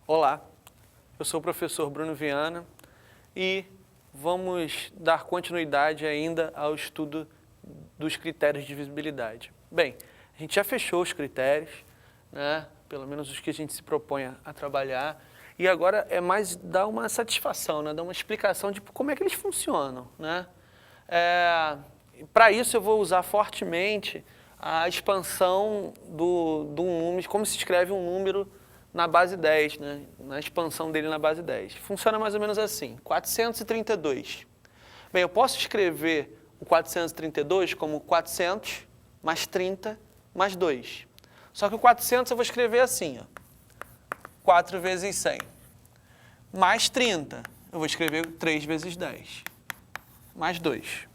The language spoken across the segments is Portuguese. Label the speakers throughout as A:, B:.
A: Olá, eu sou o professor Bruno Viana e vamos dar continuidade ainda ao estudo dos critérios de divisibilidade. Bem, a gente já fechou os critérios, né? Pelo menos os que a gente se propõe a trabalhar, e agora é mais dar uma satisfação, né? Dar uma explicação de como é que eles funcionam, né? Para isso eu vou usar fortemente a expansão do número, como se escreve um número na base 10, né? Na expansão dele na base 10. Funciona mais ou menos assim, 432. Bem, eu posso escrever o 432 como 400 mais 30 mais 2. Só que o 400 eu vou escrever assim, ó, 4 vezes 100. Mais 30, eu vou escrever 3 vezes 10. Mais 2.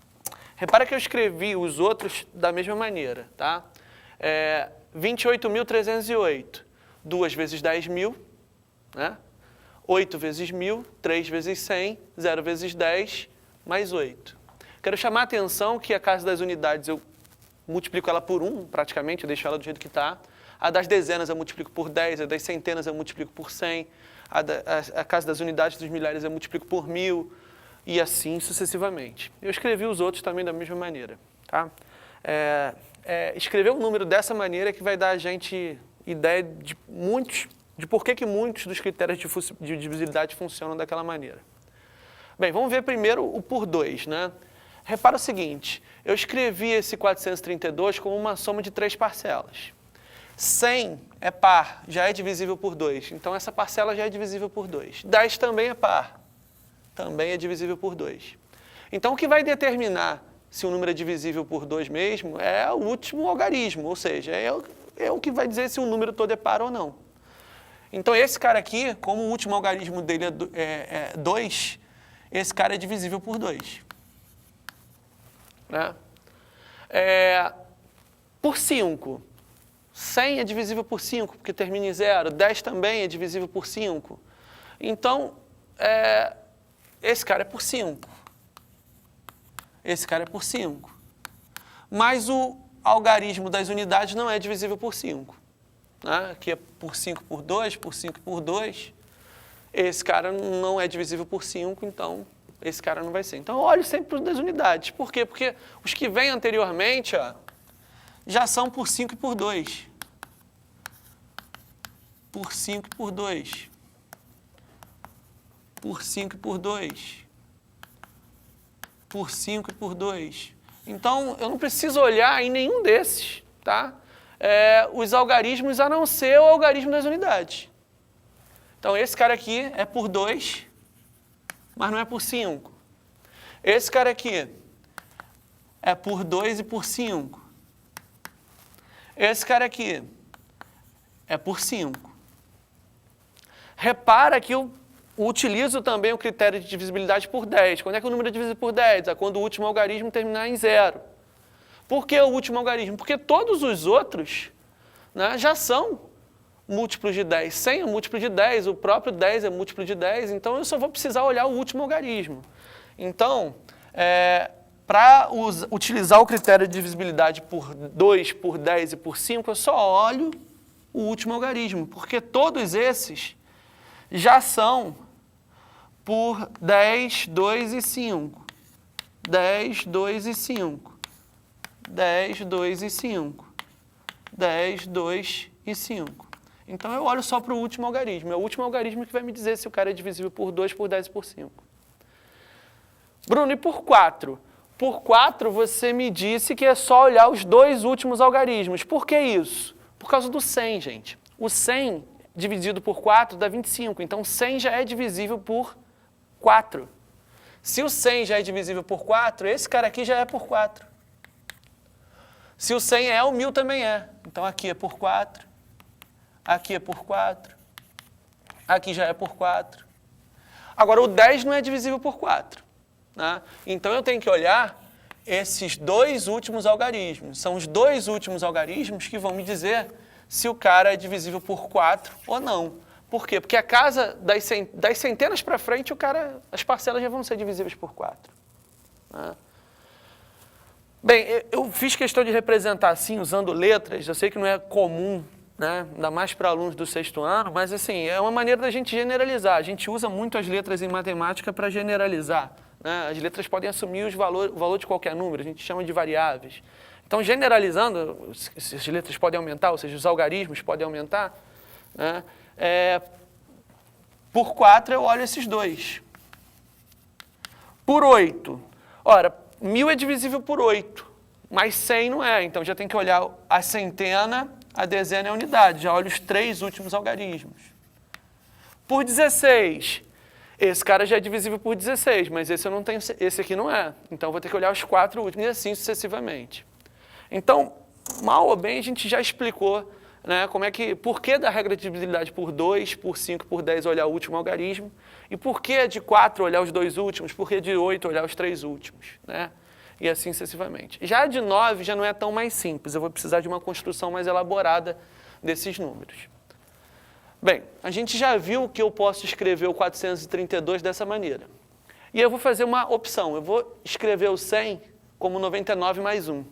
A: Repara que eu escrevi os outros da mesma maneira, tá? 28.308. 2 vezes 10.000, né? 8 vezes 1.000, 3 vezes 100, 0 vezes 10, mais 8. Quero chamar a atenção que a casa das unidades eu multiplico ela por 1, praticamente, eu deixo ela do jeito que está. A das dezenas eu multiplico por 10, a das centenas eu multiplico por 100, a casa das unidades dos milhares eu multiplico por 1.000, e assim sucessivamente. Eu escrevi os outros também da mesma maneira, tá? Escrever um número dessa maneira que vai dar a gente ideia de por que muitos dos critérios de divisibilidade funcionam daquela maneira. Bem, vamos ver primeiro o por 2, né? Repara o seguinte, eu escrevi esse 432 como uma soma de 3 parcelas. 100 é par, já é divisível por 2, então essa parcela já é divisível por 2. 10 também é par, também é divisível por 2. Então o que vai determinar se o número é divisível por 2 mesmo é o último algarismo, ou seja, é o que vai dizer se o número todo é par ou não. Então esse cara aqui, como o último algarismo dele é 2, esse cara é divisível por 2. Né? Por 5, 100 é divisível por 5, porque termina em 0. 10 também é divisível por 5. Então, esse cara é por 5. Esse cara é por 5. Mas o algarismo das unidades não é divisível por 5. Né? Aqui é por 5 por 2, por 5 por 2. Esse cara não é divisível por 5, então esse cara não vai ser. Então, eu olho sempre para os das unidades. Por quê? Porque os que vêm anteriormente ó, já são por 5 e por 2. Por 5 e por 2. Por 5 e por 2. Por 5 e por 2. Então, eu não preciso olhar em nenhum desses, tá? Os algarismos a não ser o algarismo das unidades. Então, esse cara aqui é por 2, mas não é por 5. Esse cara aqui é por 2 e por 5. Esse cara aqui é por 5. Repara que eu utilizo também o critério de divisibilidade por 10. Quando é que o número é divisível por 10? É quando o último algarismo terminar em 0. Por que o último algarismo? Porque todos os outros, né, já são múltiplos de 10. 100 é múltiplo de 10, o próprio 10 é múltiplo de 10, então eu só vou precisar olhar o último algarismo. Então, para utilizar o critério de divisibilidade por 2, por 10 e por 5, eu só olho o último algarismo, porque todos esses já são por 10, 2 e 5. 10, 2 e 5. 10, 2 e 5. 10, 2 e 5. Então, eu olho só para o último algarismo. É o último algarismo que vai me dizer se o cara é divisível por 2, por 10 e por 5. Bruno, e por 4? Por 4, você me disse que é só olhar os 2 últimos algarismos. Por que isso? Por causa do 100, gente. O 100 dividido por 4 dá 25. Então, 100 já é divisível por 4. Se o 100 já é divisível por 4, esse cara aqui já é por 4. Se o 100 é, o 1000 também é. Então, aqui é por 4. Aqui é por 4. Aqui já é por 4. Agora, o 10 não é divisível por 4. Né? Então, eu tenho que olhar esses 2 últimos algarismos. São os 2 últimos algarismos que vão me dizer se o cara é divisível por 4 ou não. Por quê? Porque a casa das centenas para frente, as parcelas já vão ser divisíveis por 4. Né? Bem, eu fiz questão de representar assim, usando letras. Eu sei que não é comum né? Ainda mais para alunos do 6º ano, mas assim, é uma maneira da gente generalizar. A gente usa muito as letras em matemática para generalizar, né? As letras podem assumir o valor de qualquer número, a gente chama de variáveis. Então, generalizando, as letras podem aumentar, ou seja, os algarismos podem aumentar, né? Por 4 eu olho esses dois. Por 8. Ora, 1000 é divisível por 8, mas 100 não é. Então, já tem que olhar a centena, a dezena e a unidade. Já olho os 3 últimos algarismos. Por 16. Esse cara já é divisível por 16, mas esse eu não tenho, esse aqui não é. Então, eu vou ter que olhar os 4 últimos e assim sucessivamente. Então, mal ou bem, a gente já explicou, né, por que da regra de divisibilidade por 2, por 5, por 10 olhar o último algarismo, e por que de 4 olhar os 2 últimos, por que de 8 olhar os 3 últimos, né, e assim sucessivamente. Já de 9 já não é tão mais simples, eu vou precisar de uma construção mais elaborada desses números. Bem, a gente já viu que eu posso escrever o 432 dessa maneira. E eu vou fazer uma opção, eu vou escrever o 100 como 99 mais 1.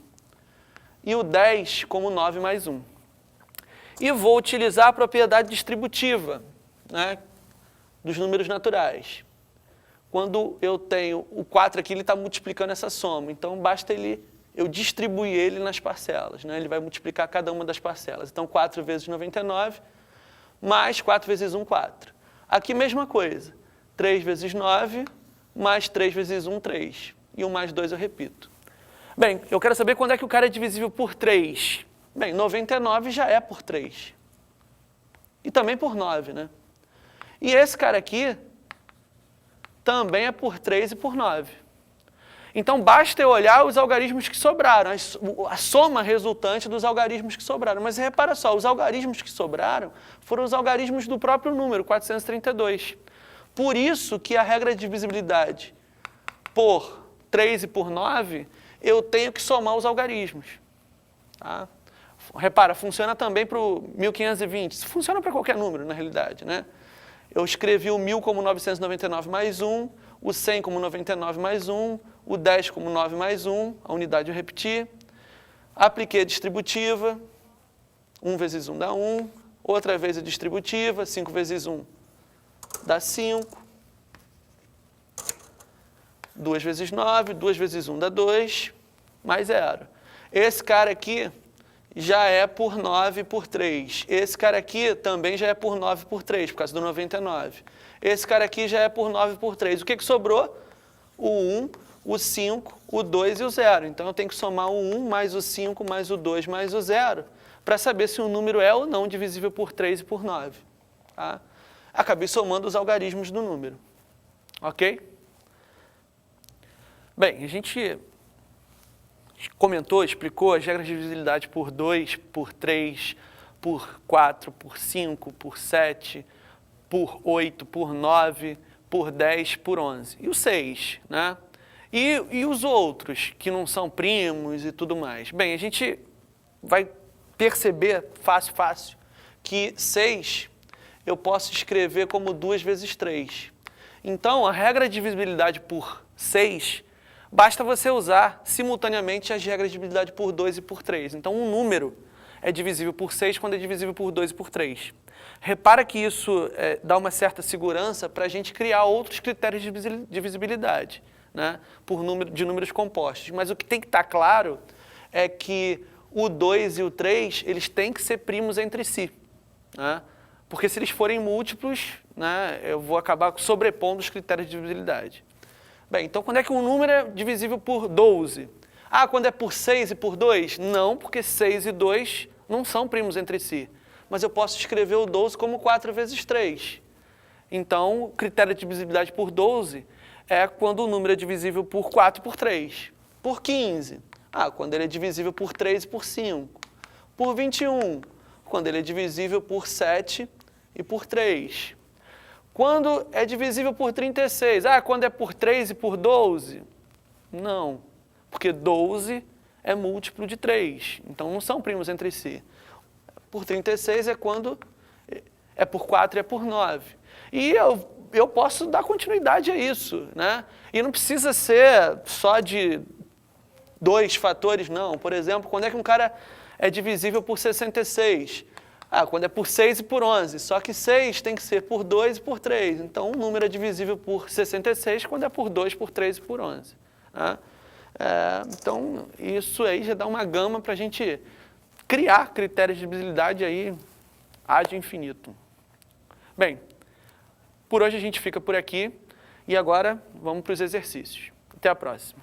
A: E o 10 como 9 mais 1. E vou utilizar a propriedade distributiva, né, dos números naturais. Quando eu tenho o 4 aqui, ele está multiplicando essa soma. Então, basta eu distribuir ele nas parcelas, né? Ele vai multiplicar cada uma das parcelas. Então, 4 vezes 99, mais 4 vezes 1, 4. Aqui, mesma coisa. 3 vezes 9, mais 3 vezes 1, 3. E o mais 2 eu repito. Bem, eu quero saber quando é que o cara é divisível por 3. Bem, 99 já é por 3. E também por 9, né? E esse cara aqui também é por 3 e por 9. Então, basta eu olhar os algarismos que sobraram, a soma resultante dos algarismos que sobraram. Mas repara só, os algarismos que sobraram foram os algarismos do próprio número, 432. Por isso que a regra de divisibilidade por 3 e por 9, eu tenho que somar os algarismos. Tá? Repara, funciona também para o 1520. Funciona para qualquer número, na realidade, né? Eu escrevi o 1000 como 999 mais 1, o 100 como 99 mais 1, o 10 como 9 mais 1, a unidade eu repeti. Apliquei a distributiva, 1 vezes 1 dá 1, outra vez a distributiva, 5 vezes 1 dá 5. 2 vezes 9, 2 vezes 1 dá 2, mais 0. Esse cara aqui já é por 9 por 3. Esse cara aqui também já é por 9 por 3, por causa do 99. Esse cara aqui já é por 9 por 3. O que sobrou? O 1, o 5, o 2 e o 0. Então, eu tenho que somar o 1 mais o 5 mais o 2 mais o 0 para saber se o número é ou não divisível por 3 e por 9. Tá? Acabei somando os algarismos do número. Ok? Bem, a gente comentou, explicou as regras de divisibilidade por 2, por 3, por 4, por 5, por 7, por 8, por 9, por 10, por 11. E o 6, né? E os outros, que não são primos e tudo mais? Bem, a gente vai perceber, fácil, que 6 eu posso escrever como 2 vezes 3. Então, a regra de divisibilidade por 6, basta você usar simultaneamente as regras de divisibilidade por 2 e por 3. Então, um número é divisível por 6 quando é divisível por 2 e por 3. Repara que isso dá uma certa segurança para a gente criar outros critérios de divisibilidade, né, de números compostos. Mas o que tem que estar claro é que o 2 e o 3, eles têm que ser primos entre si, né? Porque se eles forem múltiplos, né, eu vou acabar sobrepondo os critérios de divisibilidade. Bem, então quando é que um número é divisível por 12? Ah, quando é por 6 e por 2? Não, porque 6 e 2 não são primos entre si. Mas eu posso escrever o 12 como 4 vezes 3. Então, o critério de divisibilidade por 12 é quando o número é divisível por 4 e por 3. Por 15? Ah, quando ele é divisível por 3 e por 5. Por 21? Quando ele é divisível por 7 e por 3. Quando é divisível por 36? Ah, quando é por 3 e por 12? Não, porque 12 é múltiplo de 3, então não são primos entre si. Por 36 é quando é por 4 e é por 9. E eu posso dar continuidade a isso, né? E não precisa ser só de 2 fatores, não. Por exemplo, quando é que um cara é divisível por 66? Quando é por 6 e por 11, só que 6 tem que ser por 2 e por 3. Então, o número é divisível por 66 quando é por 2, por 3 e por 11. Tá? Então, isso aí já dá uma gama para a gente criar critérios de divisibilidade aí ad infinito. Bem, por hoje a gente fica por aqui e agora vamos para os exercícios. Até a próxima.